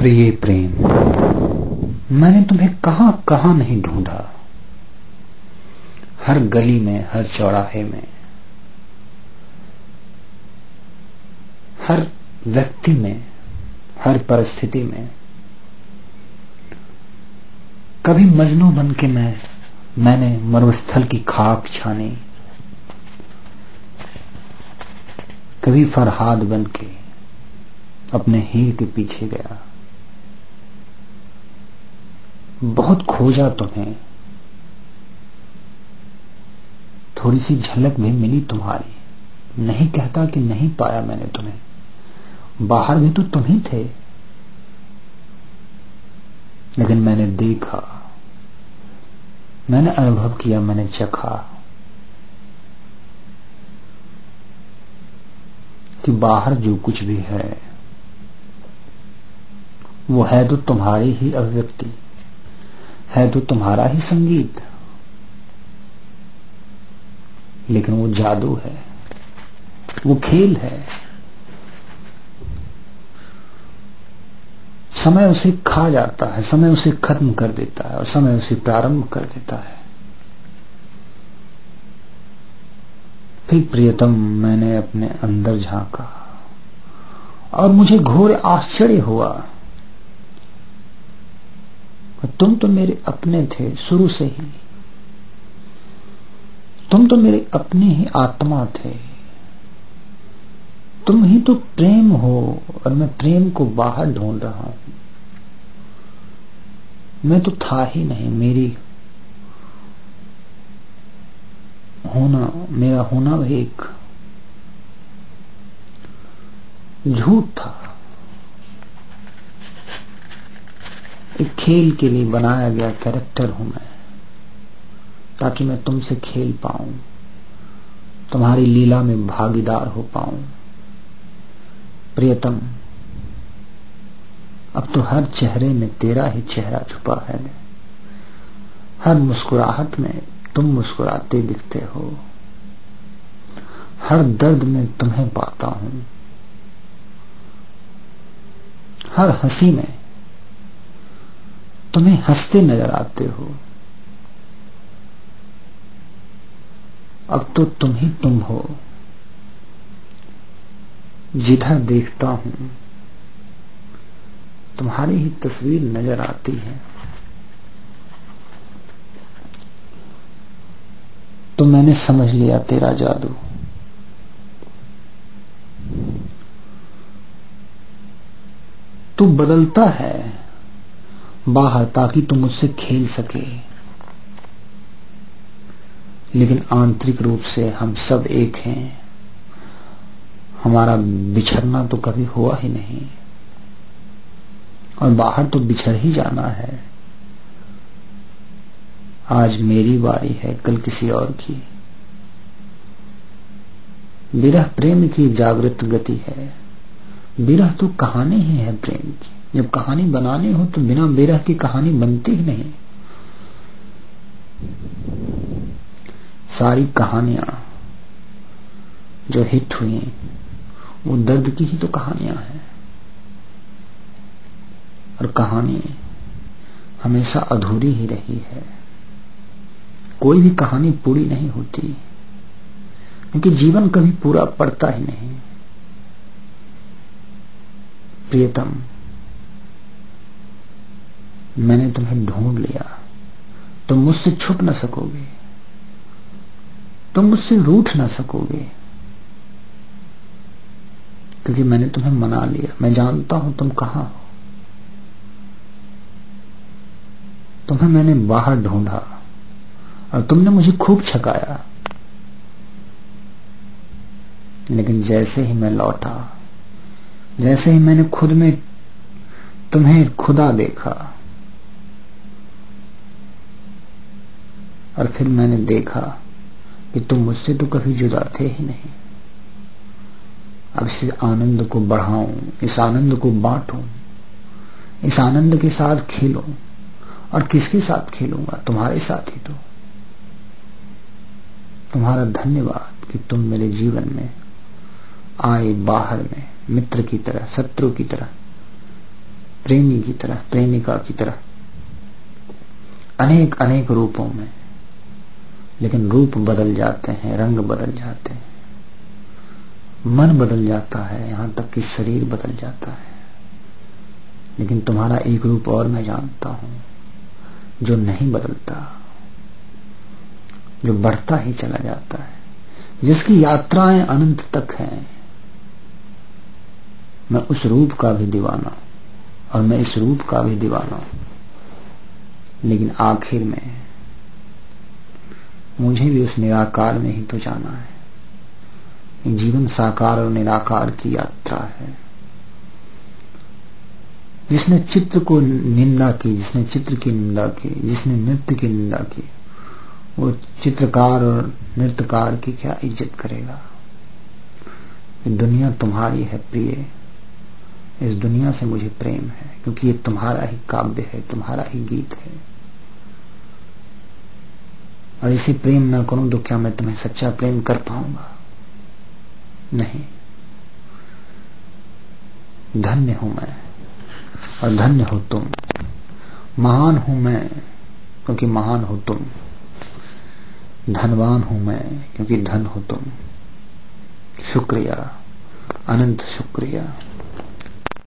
प्रिय प्रेम, मैंने तुम्हें कहां कहां नहीं ढूंढा। हर गली में, हर चौराहे में, हर व्यक्ति में, हर परिस्थिति में। कभी मजनू बन के मैंने मरुस्थल की खाक छानी, कभी फरहाद बन के अपने हीर के पीछे गया। बहुत खोजा तुम्हें, थोड़ी सी झलक भी मिली तुम्हारी। नहीं कहता कि नहीं पाया मैंने तुम्हें, बाहर भी तो तुम ही थे। लेकिन मैंने देखा, मैंने अनुभव किया, मैंने चखा कि बाहर जो कुछ भी है वो है तो तुम्हारी ही अभिव्यक्ति, है तो तुम्हारा ही संगीत। लेकिन वो जादू है, वो खेल है। समय उसे खा जाता है, समय उसे खत्म कर देता है और समय उसे प्रारंभ कर देता है। फिर प्रियतम, मैंने अपने अंदर झांका और मुझे घोर आश्चर्य हुआ। तुम तो मेरे अपने थे शुरू से ही, तुम तो मेरे अपने ही आत्मा थे। तुम ही तो प्रेम हो और मैं प्रेम को बाहर ढूंढ रहा हूं। मैं तो था ही नहीं, मेरा होना भी एक झूठ था। एक खेल के लिए बनाया गया कैरेक्टर हूं मैं, ताकि मैं तुमसे खेल पाऊं, तुम्हारी लीला में भागीदार हो पाऊं। प्रियतम, अब तो हर चेहरे में तेरा ही चेहरा छुपा है। हर मुस्कुराहट में तुम मुस्कुराते दिखते हो, हर दर्द में तुम्हें पाता हूं, हर हंसी में तुम्हें हंसते नजर आते हो। अब तो तुम ही तुम हो, जिधर देखता हूं तुम्हारी ही तस्वीर नजर आती है। तो मैंने समझ लिया तेरा जादू। तू बदलता है बाहर ताकि तुम मुझसे खेल सके, लेकिन आंतरिक रूप से हम सब एक हैं। हमारा बिछड़ना तो कभी हुआ ही नहीं और बाहर तो बिछड़ ही जाना है। आज मेरी बारी है, कल किसी और की। विरह प्रेम की जागृत गति है। विरह तो कहानी ही है प्रेम की। जब कहानी बनानी हो तो बिना विरह की कहानी बनती ही नहीं। सारी कहानियां जो हिट हुई वो दर्द की ही तो कहानियां हैं। और कहानी हमेशा अधूरी ही रही है। कोई भी कहानी पूरी नहीं होती, क्योंकि जीवन कभी पूरा पड़ता ही नहीं। प्रियतम, मैंने तुम्हें ढूंढ लिया। तुम मुझसे छुप न सकोगे, तुम मुझसे रूठ न सकोगे, क्योंकि मैंने तुम्हें मना लिया। मैं जानता हूं तुम कहां हो। तुम्हें मैंने बाहर ढूंढा और तुमने मुझे खूब छकाया। लेकिन जैसे ही मैं लौटा, जैसे ही मैंने खुद में तुम्हें खुदा देखा, और फिर मैंने देखा कि तुम मुझसे तो कभी जुदा थे ही नहीं। अब इस आनंद को बढ़ाऊं, इस आनंद को बांटूं, इस आनंद के साथ खेलूं। और किसके साथ खेलूंगा? तुम्हारे साथ ही तो। तुम्हारा धन्यवाद कि तुम मेरे जीवन में आए, बाहर में मित्र की तरह, शत्रु की तरह, प्रेमी की तरह, प्रेमिका की तरह, अनेक अनेक रूपों में। लेकिन रूप बदल जाते हैं, रंग बदल जाते हैं, मन बदल जाता है, यहां तक कि शरीर बदल जाता है। लेकिन तुम्हारा एक रूप और मैं जानता हूं, जो नहीं बदलता, जो बढ़ता ही चला जाता है, जिसकी यात्राएं अनंत तक हैं। मैं उस रूप का भी दीवाना और मैं इस रूप का भी दीवाना हूं। लेकिन आखिर में मुझे भी उस निराकार में ही तो जाना है। ये जीवन साकार और निराकार की यात्रा है। जिसने चित्र को निंदा की, जिसने चित्र की निंदा की, जिसने नृत्य की निंदा की, वो चित्रकार और नृत्यकार की क्या इज्जत करेगा। ये दुनिया तुम्हारी है प्रिय, इस दुनिया से मुझे प्रेम है, क्योंकि ये तुम्हारा ही काव्य है, तुम्हारा ही गीत है। और इसे प्रेम ना करूं तो क्या मैं तुम्हें सच्चा प्रेम कर पाऊंगा? नहीं। धन्य हूं मैं और धन्य हो तुम। महान हूं मैं क्योंकि महान हो तुम। धनवान हूं मैं क्योंकि धन हो तुम। शुक्रिया, अनंत शुक्रिया।